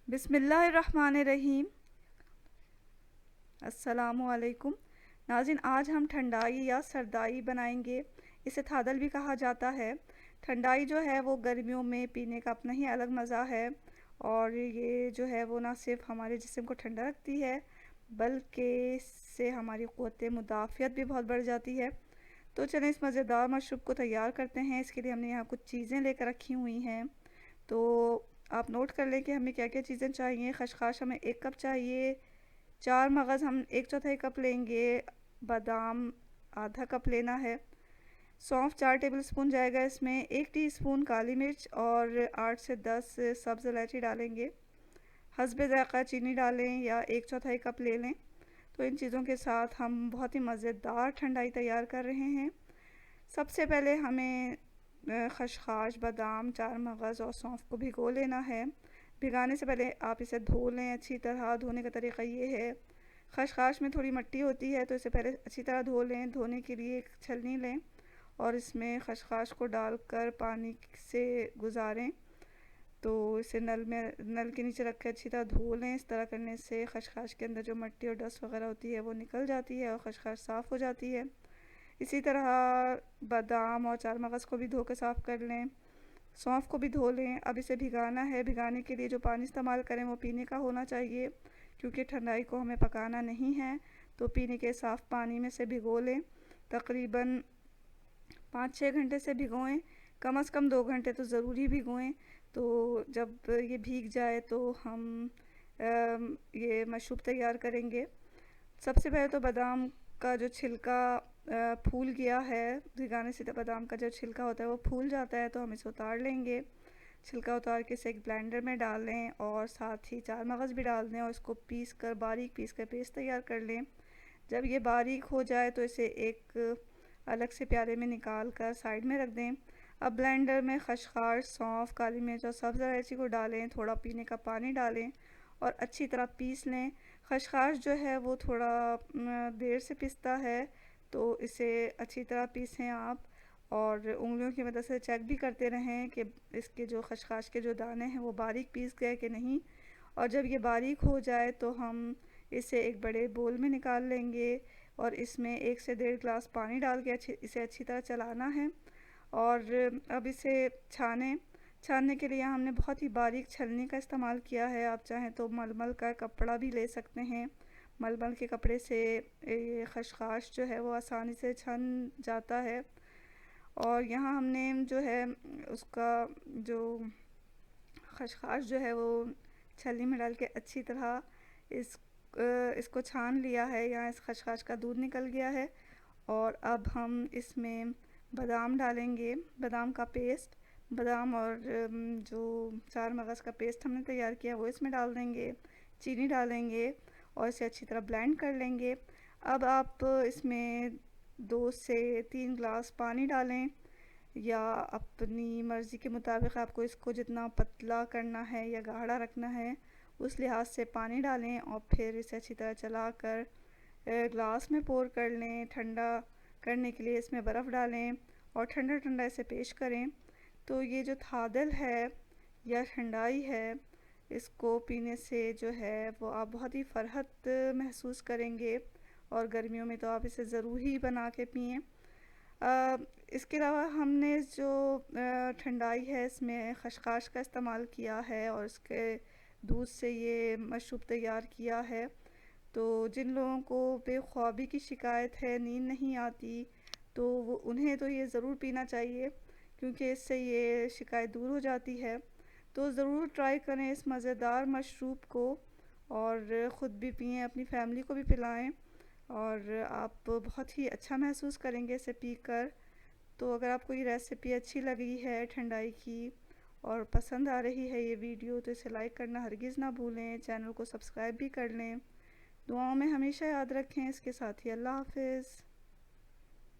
बिस्मिल्लाहिर्रहमानिर्रहीम। अस्सलामुअलैकुम नाज़रीन, आज हम ठंडाई या सरदाई बनाएंगे। इसे थादल भी कहा जाता है। ठंडाई जो है वो गर्मियों में पीने का अपना ही अलग मज़ा है और ये जो है वो ना सिर्फ हमारे जिस्म को ठंडा रखती है बल्कि इससे हमारी क़ुव्वत मुदाफ़ियत भी बहुत बढ़ जाती है। तो चलें इस मज़ेदार मशरूब को तैयार करते हैं। इसके लिए हमने यहाँ कुछ चीज़ें लेकर रखी हुई हैं, तो आप नोट कर लें कि हमें क्या क्या चीज़ें चाहिए। खशखाश हमें 1 कप चाहिए, 4 मगज़ हम 1/4 कप लेंगे, बादाम आधा कप लेना है, सौंफ 4 टेबलस्पून जाएगा इसमें, 1 टीस्पून काली मिर्च और 8 से 10 सब्ज़ इलायची डालेंगे। हस्बे ज़ायक़ा चीनी डालें या 1/4 कप ले लें। तो इन चीज़ों के साथ हम बहुत ही मज़ेदार ठंडाई तैयार कर रहे हैं। सबसे पहले हमें खशखाश, बादाम, 4 मगज़ और सौंफ को भिगो लेना है। भिगाने से पहले आप इसे धो लें अच्छी तरह। धोने का तरीका ये है, खशखाश में थोड़ी मिट्टी होती है तो इसे पहले अच्छी तरह धो लें। धोने के लिए एक छलनी लें और इसमें खशखाश को डालकर पानी से गुजारें। तो इसे नल के नीचे रख के अच्छी तरह धो लें। इस तरह करने से खशखाश के अंदर जो मिट्टी और डस्ट वगैरह होती है वो निकल जाती है और खशखाश साफ़ हो जाती है। इसी तरह बादाम और 4 मगज़ को भी धो के साफ़ कर लें। सौंफ को भी धो लें। अब इसे भिगाना है। भिगाने के लिए जो पानी इस्तेमाल करें वो पीने का होना चाहिए, क्योंकि ठंडाई को हमें पकाना नहीं है। तो पीने के साफ़ पानी में से भिगो लें। तकरीबन 5-6 घंटे से भिगोएं, कम से कम 2 घंटे तो ज़रूरी भिगोएं। तो जब ये भीग जाए तो हम ये मशरूब तैयार करेंगे। सबसे पहले तो बादाम का जो छिलका फूल गया है, भिगाने से बादाम का जो छिलका होता है वो फूल जाता है, तो हम इसे उतार लेंगे। छिलका उतार के इसे एक ब्लेंडर में डाल लें और साथ ही 4 मगज़ भी डाल दें और इसको बारीक पीस कर पेस्ट तैयार कर लें। जब ये बारीक हो जाए तो इसे एक अलग से प्याले में निकाल कर साइड में रख दें। अब ब्लेंडर में खशखाश, सौंफ, काली मिर्च और सब्ज़ इलायची को डालें। थोड़ा पीने का पानी डालें और अच्छी तरह पीस लें। खशखाश जो है वो थोड़ा देर से पिसता है, तो इसे अच्छी तरह पीसें आप और उंगलियों की मदद से चेक भी करते रहें कि इसके जो खशखाश के जो दाने हैं वो बारीक पीस गए कि नहीं। और जब ये बारीक हो जाए तो हम इसे एक बड़े बोल में निकाल लेंगे और इसमें 1 से 1.5 गिलास पानी डाल के इसे अच्छी तरह चलाना है। और अब इसे छानने के लिए हमने बहुत ही बारीक छलनी का इस्तेमाल किया है। आप चाहें तो मलमल का कपड़ा भी ले सकते हैं। मलमल के कपड़े से ये खशखाश जो है वो आसानी से छन जाता है। और यहाँ हमने जो है उसका जो खशखाश जो है वो छलनी में डाल के अच्छी तरह इसको छान लिया है। यहाँ इस खशखाश का दूध निकल गया है। और अब हम इसमें बादाम डालेंगे, बादाम का पेस्ट। बादाम और जो 4 मगज़ का पेस्ट हमने तैयार किया वो इसमें डाल देंगे। चीनी डालेंगे और इसे अच्छी तरह ब्लेंड कर लेंगे। अब आप इसमें 2 से 3 गिलास पानी डालें या अपनी मर्ज़ी के मुताबिक आपको इसको जितना पतला करना है या गाढ़ा रखना है उस लिहाज से पानी डालें और फिर इसे अच्छी तरह चलाकर ग्लास में पोर कर लें। ठंडा करने के लिए इसमें बर्फ़ डालें और ठंडा ठंडा इसे पेश करें। तो ये जो थादल है या ठंडाई है, इसको पीने से जो है वो आप बहुत ही फ़रहत महसूस करेंगे और गर्मियों में तो आप इसे ज़रूर ही बना के पिएँ। इसके अलावा हमने जो ठंडाई है इसमें खशखाश का इस्तेमाल किया है और इसके दूध से ये मशरूब तैयार किया है। तो जिन लोगों को बेख्वाबी की शिकायत है, नींद नहीं आती, तो उन्हें तो ये ज़रूर पीना चाहिए, क्योंकि इससे ये शिकायत दूर हो जाती है। तो ज़रूर ट्राई करें इस मज़ेदार मशरूब को और ख़ुद भी पिएँ, अपनी फैमिली को भी पिलाएं और आप बहुत ही अच्छा महसूस करेंगे इसे पीकर। तो अगर आपको ये रेसिपी अच्छी लगी है ठंडाई की और पसंद आ रही है ये वीडियो, तो इसे लाइक करना हरगिज़ ना भूलें। चैनल को सब्सक्राइब भी कर लें। दुआओं में हमेशा याद रखें। इसके साथ ही अल्लाह हाफ़िज़।